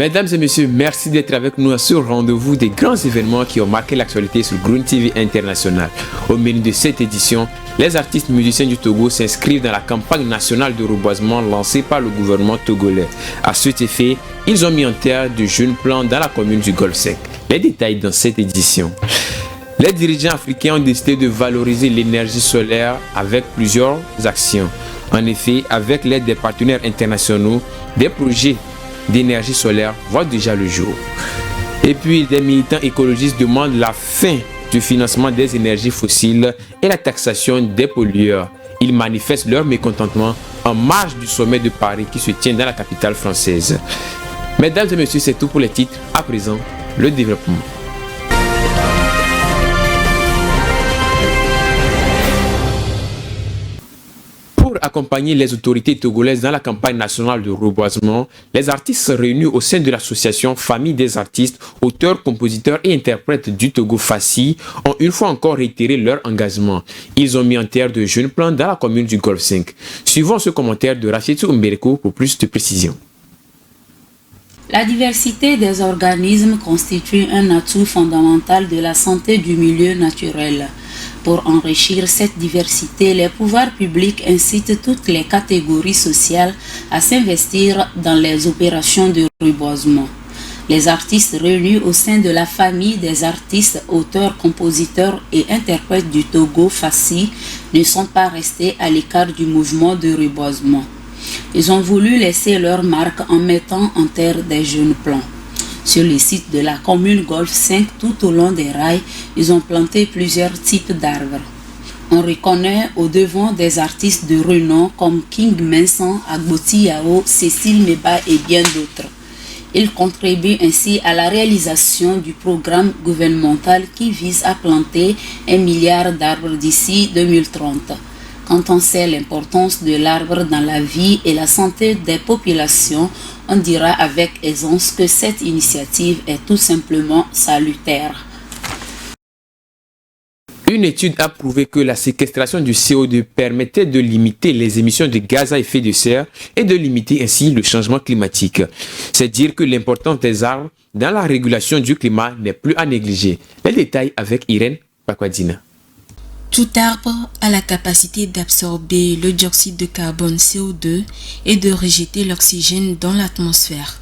Mesdames et messieurs, merci d'être avec nous à ce rendez-vous des grands événements qui ont marqué l'actualité sur Green TV International. Au menu de cette édition, les artistes musiciens du Togo s'inscrivent dans la campagne nationale de reboisement lancée par le gouvernement togolais. À cet effet, ils ont mis en terre de jeunes plants dans la commune du Golfe Sec. Les détails dans cette édition. Les dirigeants africains ont décidé de valoriser l'énergie solaire avec plusieurs actions. En effet, avec l'aide des partenaires internationaux, des projets d'énergie solaire voient déjà le jour. Et puis, des militants écologistes demandent la fin du financement des énergies fossiles et la taxation des pollueurs. Ils manifestent leur mécontentement en marge du sommet de Paris qui se tient dans la capitale française. Mesdames et messieurs, c'est tout pour les titres. À présent, le développement. Pour accompagner les autorités togolaises dans la campagne nationale de reboisement, les artistes réunis au sein de l'association Famille des artistes, auteurs, compositeurs et interprètes du Togo FACI ont une fois encore réitéré leur engagement. Ils ont mis en terre de jeunes plants dans la commune du Golfe 5. Suivons ce commentaire de Rafietou Mbereko pour plus de précision. La diversité des organismes constitue un atout fondamental de la santé du milieu naturel. Pour enrichir cette diversité, les pouvoirs publics incitent toutes les catégories sociales à s'investir dans les opérations de reboisement. Les artistes réunis au sein de la famille des artistes, auteurs, compositeurs et interprètes du Togo FACI ne sont pas restés à l'écart du mouvement de reboisement. Ils ont voulu laisser leur marque en mettant en terre des jeunes plants. Sur les sites de la commune Golfe 5, tout au long des rails, ils ont planté plusieurs types d'arbres. On reconnaît au devant des artistes de renom comme King Vincent, Agboti Yao, Cécile Meba et bien d'autres. Ils contribuent ainsi à la réalisation du programme gouvernemental qui vise à planter 1 milliard d'arbres d'ici 2030. Quand on sait l'importance de l'arbre dans la vie et la santé des populations, on dira avec aisance que cette initiative est tout simplement salutaire. Une étude a prouvé que la séquestration du CO2 permettait de limiter les émissions de gaz à effet de serre et de limiter ainsi le changement climatique. C'est dire que l'importance des arbres dans la régulation du climat n'est plus à négliger. Les détails avec Irène Pakwadina. Tout arbre a la capacité d'absorber le dioxyde de carbone CO2 et de rejeter l'oxygène dans l'atmosphère.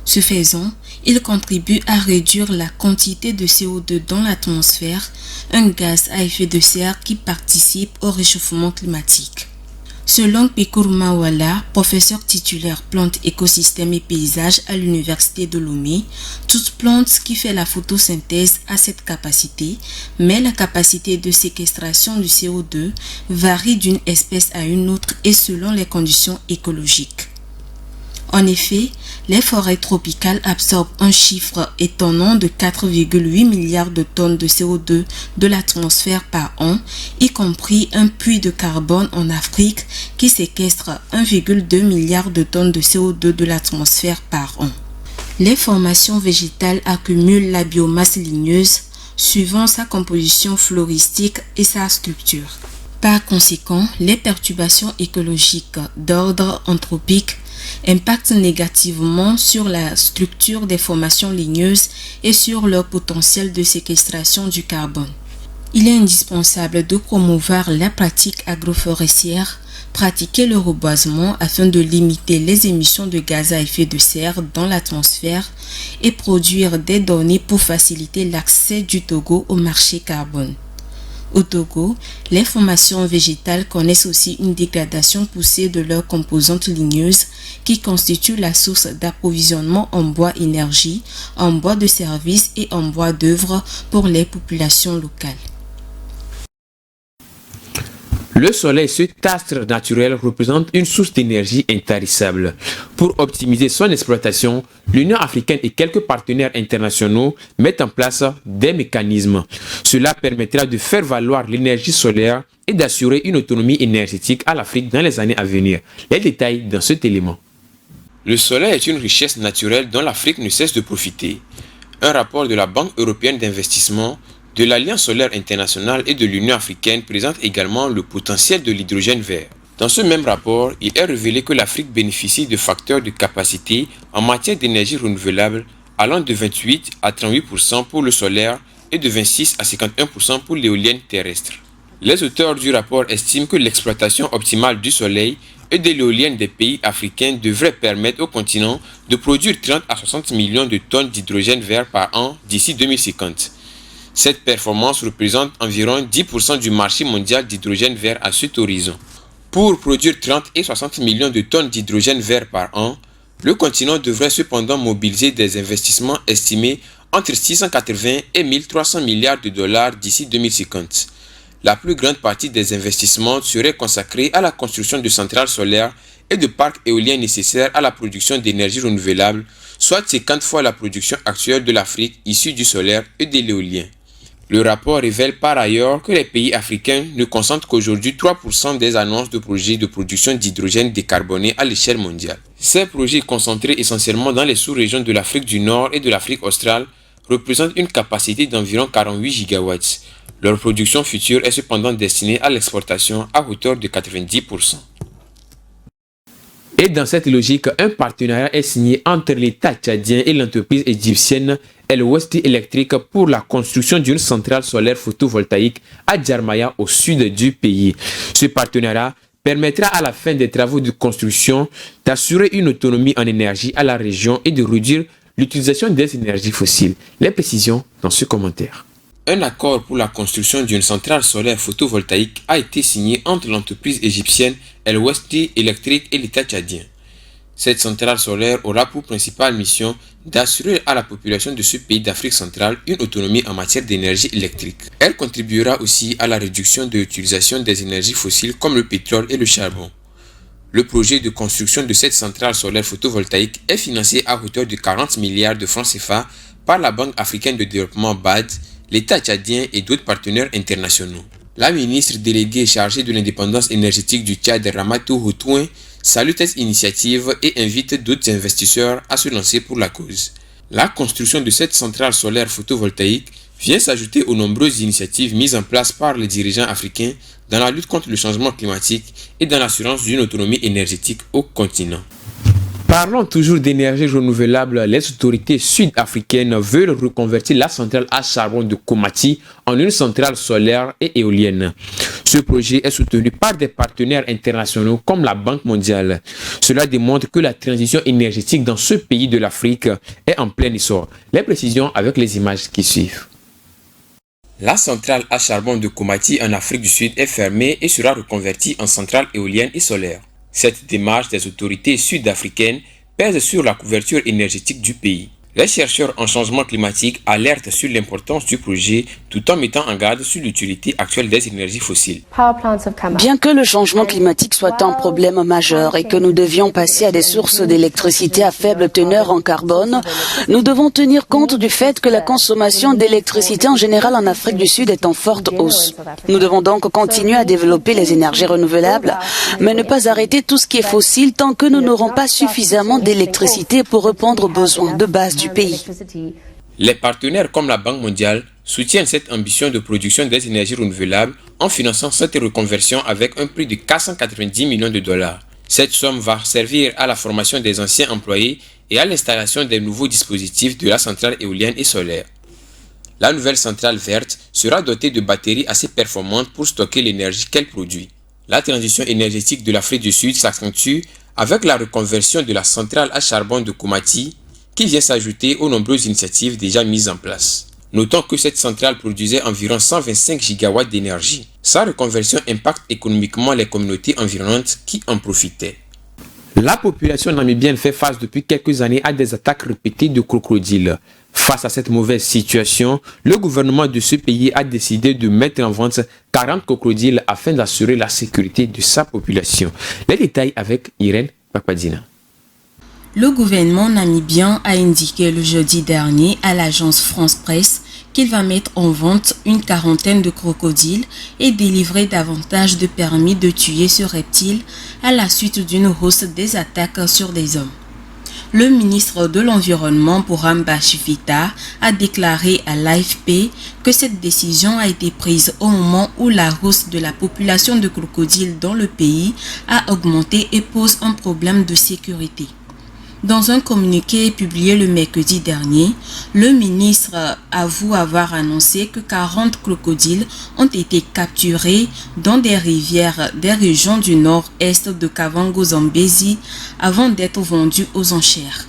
Ce faisant, il contribue à réduire la quantité de CO2 dans l'atmosphère, un gaz à effet de serre qui participe au réchauffement climatique. Selon Pekour Mawala, professeur titulaire plantes, écosystèmes et paysages à l'université de Lomé, toute plante qui fait la photosynthèse a cette capacité, mais la capacité de séquestration du CO2 varie d'une espèce à une autre et selon les conditions écologiques. En effet, les forêts tropicales absorbent un chiffre étonnant de 4,8 milliards de tonnes de CO2 de l'atmosphère par an, y compris un puits de carbone en Afrique qui séquestre 1,2 milliard de tonnes de CO2 de l'atmosphère par an. Les formations végétales accumulent la biomasse ligneuse suivant sa composition floristique et sa structure. Par conséquent, les perturbations écologiques d'ordre anthropique impactent négativement sur la structure des formations ligneuses et sur leur potentiel de séquestration du carbone. Il est indispensable de promouvoir la pratique agroforestière, pratiquer le reboisement afin de limiter les émissions de gaz à effet de serre dans l'atmosphère et produire des données pour faciliter l'accès du Togo au marché carbone. Au Togo, les formations végétales connaissent aussi une dégradation poussée de leurs composantes ligneuses qui constituent la source d'approvisionnement en bois énergie, en bois de service et en bois d'œuvre pour les populations locales. Le soleil, cet astre naturel, représente une source d'énergie intarissable. Pour optimiser son exploitation, l'Union africaine et quelques partenaires internationaux mettent en place des mécanismes. Cela permettra de faire valoir l'énergie solaire et d'assurer une autonomie énergétique à l'Afrique dans les années à venir. Les détails dans cet élément. Le soleil est une richesse naturelle dont l'Afrique ne cesse de profiter. Un rapport de la Banque européenne d'investissement, de l'Alliance solaire internationale et de l'Union africaine présente également le potentiel de l'hydrogène vert. Dans ce même rapport, il est révélé que l'Afrique bénéficie de facteurs de capacité en matière d'énergie renouvelable allant de 28 à 38% pour le solaire et de 26 à 51% pour l'éolienne terrestre. Les auteurs du rapport estiment que l'exploitation optimale du soleil et de l'éolienne des pays africains devrait permettre au continent de produire 30 à 60 millions de tonnes d'hydrogène vert par an d'ici 2050. Cette performance représente environ 10% du marché mondial d'hydrogène vert à cet horizon. Pour produire 30 et 60 millions de tonnes d'hydrogène vert par an, le continent devrait cependant mobiliser des investissements estimés entre 680 et 1300 milliards de dollars d'ici 2050. La plus grande partie des investissements serait consacrée à la construction de centrales solaires et de parcs éoliens nécessaires à la production d'énergie renouvelable, soit 50 fois la production actuelle de l'Afrique issue du solaire et de l'éolien. Le rapport révèle par ailleurs que les pays africains ne concentrent qu'aujourd'hui 3% des annonces de projets de production d'hydrogène décarboné à l'échelle mondiale. Ces projets concentrés essentiellement dans les sous-régions de l'Afrique du Nord et de l'Afrique australe représentent une capacité d'environ 48 gigawatts. Leur production future est cependant destinée à l'exportation à hauteur de 90%. Et dans cette logique, un partenariat est signé entre l'État tchadien et l'entreprise égyptienne El Westi Electric pour la construction d'une centrale solaire photovoltaïque à Djarmaya au sud du pays. Ce partenariat permettra à la fin des travaux de construction d'assurer une autonomie en énergie à la région et de réduire l'utilisation des énergies fossiles. Les précisions dans ce commentaire. Un accord pour la construction d'une centrale solaire photovoltaïque a été signé entre l'entreprise égyptienne El Westi Electric et l'État tchadien. Cette centrale solaire aura pour principale mission d'assurer à la population de ce pays d'Afrique centrale une autonomie en matière d'énergie électrique. Elle contribuera aussi à la réduction de l'utilisation des énergies fossiles comme le pétrole et le charbon. Le projet de construction de cette centrale solaire photovoltaïque est financé à hauteur de 40 milliards de francs CFA par la Banque africaine de développement BAD, l'État tchadien et d'autres partenaires internationaux. La ministre déléguée chargée de l'indépendance énergétique du Tchad, Ramatou Houtouin, salue cette initiative et invite d'autres investisseurs à se lancer pour la cause. La construction de cette centrale solaire photovoltaïque vient s'ajouter aux nombreuses initiatives mises en place par les dirigeants africains dans la lutte contre le changement climatique et dans l'assurance d'une autonomie énergétique au continent. Parlons toujours d'énergie renouvelable. Les autorités sud-africaines veulent reconvertir la centrale à charbon de Komati en une centrale solaire et éolienne. Ce projet est soutenu par des partenaires internationaux comme la Banque mondiale. Cela démontre que la transition énergétique dans ce pays de l'Afrique est en plein essor. Les précisions avec les images qui suivent. La centrale à charbon de Komati en Afrique du Sud est fermée et sera reconvertie en centrale éolienne et solaire. Cette démarche des autorités sud-africaines pèse sur la couverture énergétique du pays. Les chercheurs en changement climatique alertent sur l'importance du projet tout en mettant en garde sur l'utilité actuelle des énergies fossiles. Bien que le changement climatique soit un problème majeur et que nous devions passer à des sources d'électricité à faible teneur en carbone, nous devons tenir compte du fait que la consommation d'électricité en général en Afrique du Sud est en forte hausse. Nous devons donc continuer à développer les énergies renouvelables, mais ne pas arrêter tout ce qui est fossile tant que nous n'aurons pas suffisamment d'électricité pour répondre aux besoins de base du pays. Les partenaires comme la Banque mondiale soutiennent cette ambition de production des énergies renouvelables en finançant cette reconversion avec un prix de 490 millions de dollars. Cette somme va servir à la formation des anciens employés et à l'installation des nouveaux dispositifs de la centrale éolienne et solaire. La nouvelle centrale verte sera dotée de batteries assez performantes pour stocker l'énergie qu'elle produit. La transition énergétique de l'Afrique du Sud s'accentue avec la reconversion de la centrale à charbon de Komati qui vient s'ajouter aux nombreuses initiatives déjà mises en place. Notons que cette centrale produisait environ 125 gigawatts d'énergie. Sa reconversion impacte économiquement les communautés environnantes qui en profitaient. La population namibienne fait face depuis quelques années à des attaques répétées de crocodiles. Face à cette mauvaise situation, le gouvernement de ce pays a décidé de mettre en vente 40 crocodiles afin d'assurer la sécurité de sa population. Les détails avec Irène Papadina. Le gouvernement namibien a indiqué le jeudi dernier à l'agence France Presse qu'il va mettre en vente une quarantaine de crocodiles et délivrer davantage de permis de tuer ce reptile à la suite d'une hausse des attaques sur des hommes. Le ministre de l'Environnement, Bourham Bachivita, a déclaré à l'AFP que cette décision a été prise au moment où la hausse de la population de crocodiles dans le pays a augmenté et pose un problème de sécurité. Dans un communiqué publié le mercredi dernier, le ministre avoue avoir annoncé que 40 crocodiles ont été capturés dans des rivières des régions du nord-est de Kavango-Zambezi avant d'être vendus aux enchères.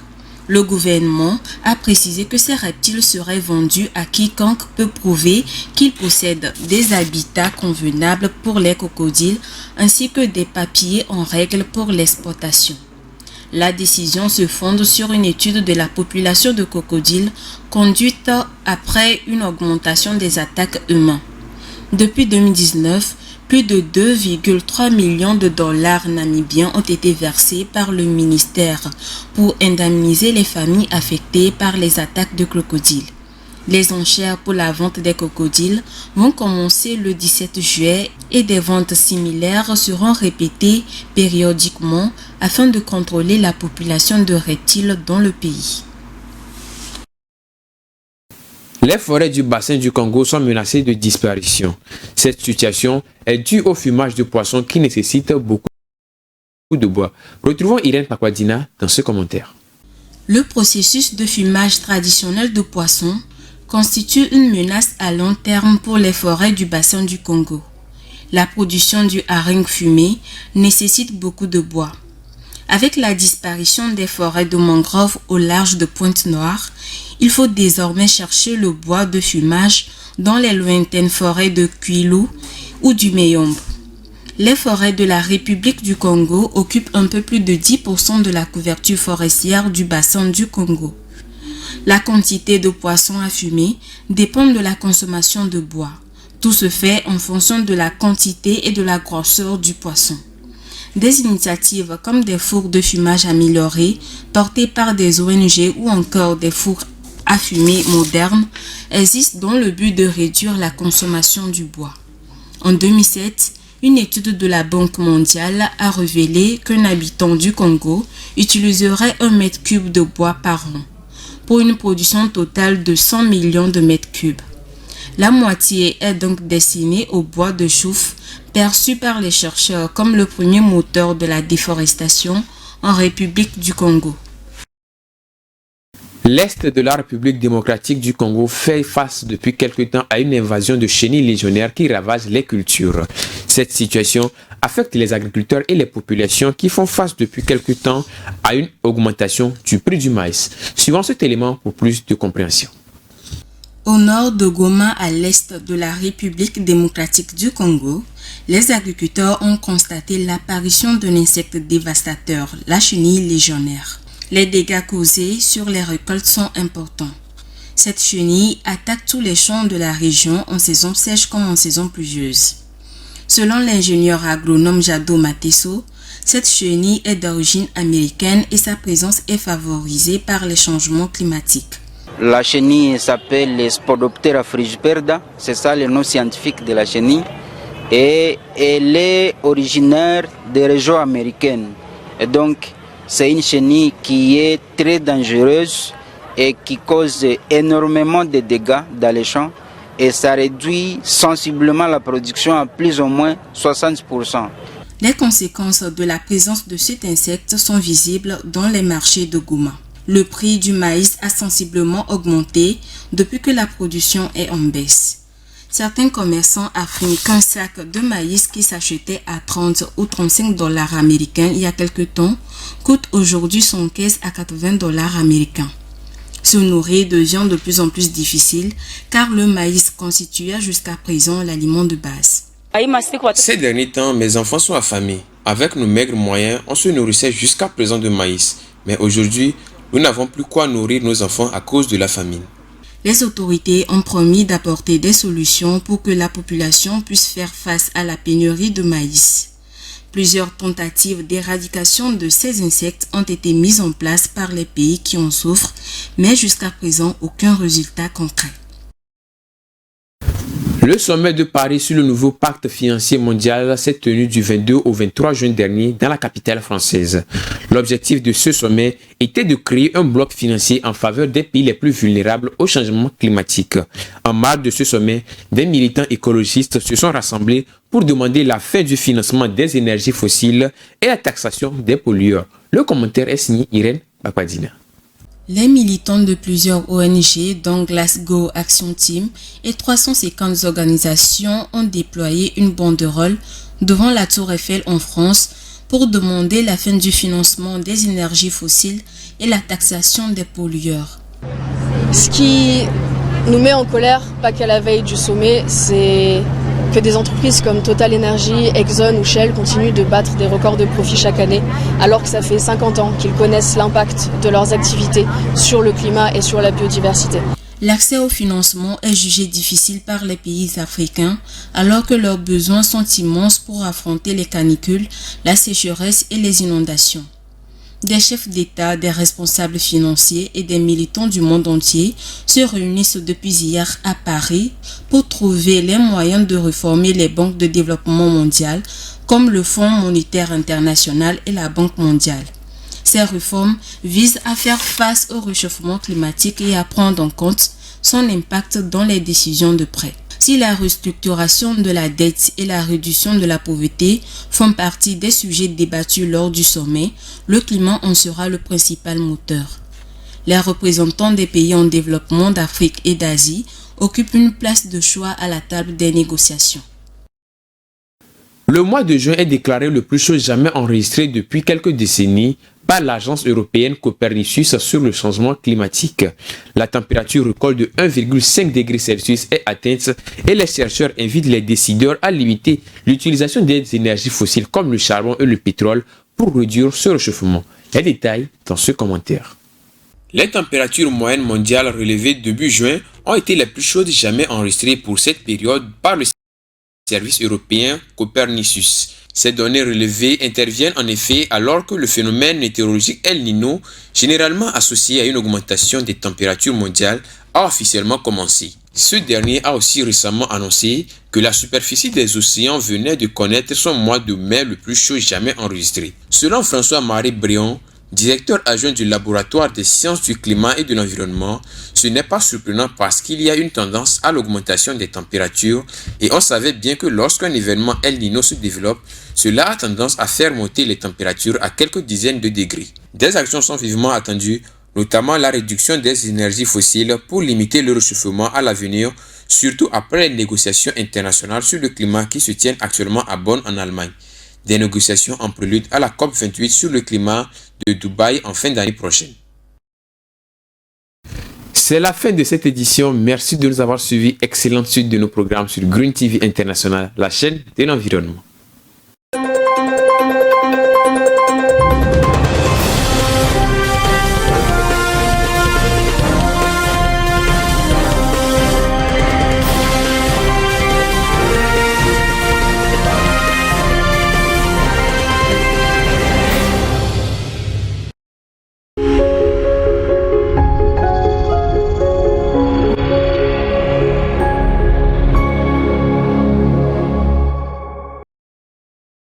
Le gouvernement a précisé que ces reptiles seraient vendus à quiconque peut prouver qu'ils possèdent des habitats convenables pour les crocodiles ainsi que des papiers en règle pour l'exportation. La décision se fonde sur une étude de la population de crocodiles conduite après une augmentation des attaques humaines. Depuis 2019, plus de 2,3 millions de dollars namibiens ont été versés par le ministère pour indemniser les familles affectées par les attaques de crocodiles. Les enchères pour la vente des crocodiles vont commencer le 17 juillet et des ventes similaires seront répétées périodiquement afin de contrôler la population de reptiles dans le pays. Les forêts du bassin du Congo sont menacées de disparition. Cette situation est due au fumage de poissons qui nécessite beaucoup de bois. Retrouvons Irène Pakwadina dans ce commentaire. Le processus de fumage traditionnel de poissons constitue une menace à long terme pour les forêts du bassin du Congo. La production du haring fumé nécessite beaucoup de bois. Avec la disparition des forêts de mangroves au large de Pointe-Noire, il faut désormais chercher le bois de fumage dans les lointaines forêts de Kwilu ou du Meyombe. Les forêts de la République du Congo occupent un peu plus de 10% de la couverture forestière du bassin du Congo. La quantité de poissons à fumer dépend de la consommation de bois. Tout se fait en fonction de la quantité et de la grosseur du poisson. Des initiatives comme des fours de fumage améliorés, portés par des ONG ou encore des fours à fumer modernes, existent dans le but de réduire la consommation du bois. En 2007, une étude de la Banque mondiale a révélé qu'un habitant du Congo utiliserait 1 mètre cube de bois par an, pour une production totale de 100 millions de mètres cubes. La moitié est donc destinée au bois de chouffe, perçu par les chercheurs comme le premier moteur de la déforestation en République du Congo. L'Est de la République démocratique du Congo fait face depuis quelque temps à une invasion de chenilles légionnaires qui ravagent les cultures. Cette situation affecte les agriculteurs et les populations qui font face depuis quelque temps à une augmentation du prix du maïs. Suivons cet élément pour plus de compréhension. Au nord de Goma, à l'est de la République démocratique du Congo, les agriculteurs ont constaté l'apparition d'un insecte dévastateur, la chenille légionnaire. Les dégâts causés sur les récoltes sont importants. Cette chenille attaque tous les champs de la région en saison sèche comme en saison pluvieuse. Selon l'ingénieur agronome Jado Mateso, cette chenille est d'origine américaine et sa présence est favorisée par les changements climatiques. La chenille s'appelle Spodoptera frigiperda, c'est ça le nom scientifique de la chenille. Et elle est originaire des régions américaines. Et donc, c'est une chenille qui est très dangereuse et qui cause énormément de dégâts dans les champs. Et ça réduit sensiblement la production à plus ou moins 60%. Les conséquences de la présence de cet insecte sont visibles dans les marchés de Goma. Le prix du maïs a sensiblement augmenté depuis que la production est en baisse. Certains commerçants affirment qu'un sac de maïs qui s'achetait à 30 ou 35 dollars américains il y a quelque temps coûte aujourd'hui 75 à 80 dollars américains. Se nourrir devient de plus en plus difficile car le maïs constituait jusqu'à présent l'aliment de base. Ces derniers temps, mes enfants sont affamés. Avec nos maigres moyens, on se nourrissait jusqu'à présent de maïs. Mais aujourd'hui, nous n'avons plus quoi nourrir nos enfants à cause de la famine. Les autorités ont promis d'apporter des solutions pour que la population puisse faire face à la pénurie de maïs. Plusieurs tentatives d'éradication de ces insectes ont été mises en place par les pays qui en souffrent, mais jusqu'à présent, aucun résultat concret. Le sommet de Paris sur le nouveau pacte financier mondial s'est tenu du 22 au 23 juin dernier dans la capitale française. L'objectif de ce sommet était de créer un bloc financier en faveur des pays les plus vulnérables au changement climatique. En marge de ce sommet, des militants écologistes se sont rassemblés pour demander la fin du financement des énergies fossiles et la taxation des pollueurs. Le commentaire est signé Irène Bakwadina. Les militants de plusieurs ONG, dont Glasgow Action Team et 350 organisations, ont déployé une banderole devant la Tour Eiffel en France pour demander la fin du financement des énergies fossiles et la taxation des pollueurs. Ce qui nous met en colère, pas qu'à la veille du sommet, c'est que des entreprises comme Total Energy, Exxon ou Shell continuent de battre des records de profit chaque année, alors que ça fait 50 ans qu'ils connaissent l'impact de leurs activités sur le climat et sur la biodiversité. L'accès au financement est jugé difficile par les pays africains, alors que leurs besoins sont immenses pour affronter les canicules, la sécheresse et les inondations. Des chefs d'État, des responsables financiers et des militants du monde entier se réunissent depuis hier à Paris pour trouver les moyens de réformer les banques de développement mondial comme le Fonds monétaire international et la Banque mondiale. Ces réformes visent à faire face au réchauffement climatique et à prendre en compte son impact dans les décisions de prêt. Si la restructuration de la dette et la réduction de la pauvreté font partie des sujets débattus lors du sommet, le climat en sera le principal moteur. Les représentants des pays en développement d'Afrique et d'Asie occupent une place de choix à la table des négociations. Le mois de juin est déclaré le plus chaud jamais enregistré depuis quelques décennies par l'agence européenne Copernicus sur le changement climatique. La température record de 1,5 degré Celsius est atteinte et les chercheurs invitent les décideurs à limiter l'utilisation des énergies fossiles comme le charbon et le pétrole pour réduire ce réchauffement. Les détails dans ce commentaire. Les températures moyennes mondiales relevées début juin ont été les plus chaudes jamais enregistrées pour cette période par le service européen Copernicus. Ces données relevées interviennent en effet alors que le phénomène météorologique El Niño, généralement associé à une augmentation des températures mondiales, a officiellement commencé. Ce dernier a aussi récemment annoncé que la superficie des océans venait de connaître son mois de mai le plus chaud jamais enregistré. Selon François-Marie Brion, directeur adjoint du laboratoire des sciences du climat et de l'environnement, ce n'est pas surprenant parce qu'il y a une tendance à l'augmentation des températures et on savait bien que lorsqu'un événement El Niño se développe, cela a tendance à faire monter les températures à quelques dizaines de degrés. Des actions sont vivement attendues, notamment la réduction des énergies fossiles pour limiter le réchauffement à l'avenir, surtout après les négociations internationales sur le climat qui se tiennent actuellement à Bonn en Allemagne. Des négociations en prélude à la COP28 sur le climat de Dubaï en fin d'année prochaine. C'est la fin de cette édition. Merci de nous avoir suivis. Excellente suite de nos programmes sur Green TV International, la chaîne de l'environnement.